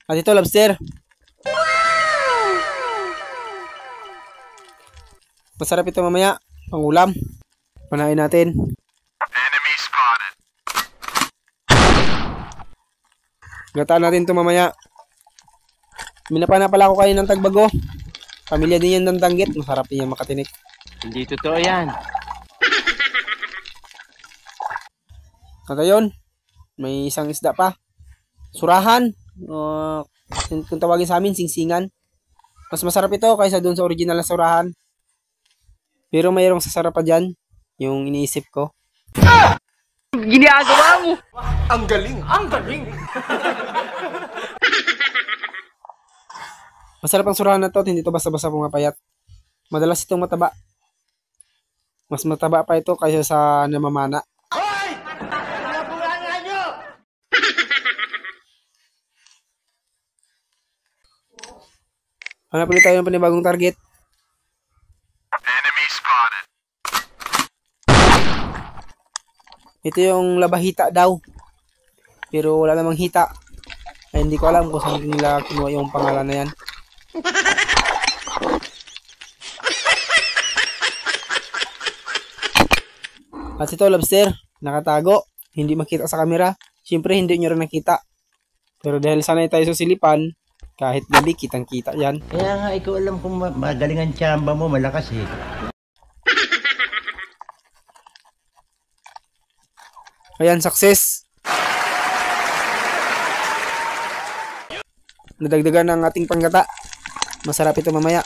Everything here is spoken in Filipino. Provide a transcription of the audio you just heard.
At ito, lobster. Masarap ito mamaya. Pangulam. Panain natin. Enemy spotted. Gataan natin ito mamaya. Minapana pala ako kayo ng tagbago. Pamilya din yan ng danggit. Masarap din yan makatinik. Hindi totoo yan. At ayun, may isang isda pa. Surahan. Kung tawagin sa amin, singsingan. Mas masarap ito kaysa dun sa original na surahan. Pero mayroong sasarap pa dyan. Yung iniisip ko. Ginagawa mo! Ang galing! Ang galing! Masarap ang surahan na to. Hindi to basta-basta pumapayat. Madalas itong mataba. Mas mataba pa ito kaysa sa namamana. Hanap ulit tayo ng panibagong target. Enemy spotted. Ito yung labahita daw. Pero wala namang hita. Ay, hindi ko alam kung saan nila kinuha yung pangalan na yan. At ito, lobster. Nakatago. Hindi makita sa camera. Siyempre, hindi nyo rin nakita. Pero dahil sanay tayo sa silipan, kahit gabi, kitang-kita yan. Kaya nga, ikaw alam kung magaling ang tsamba mo, malakas eh. Ayan, success. Nadagdagan ang ating panggata. Masarap ito mamaya.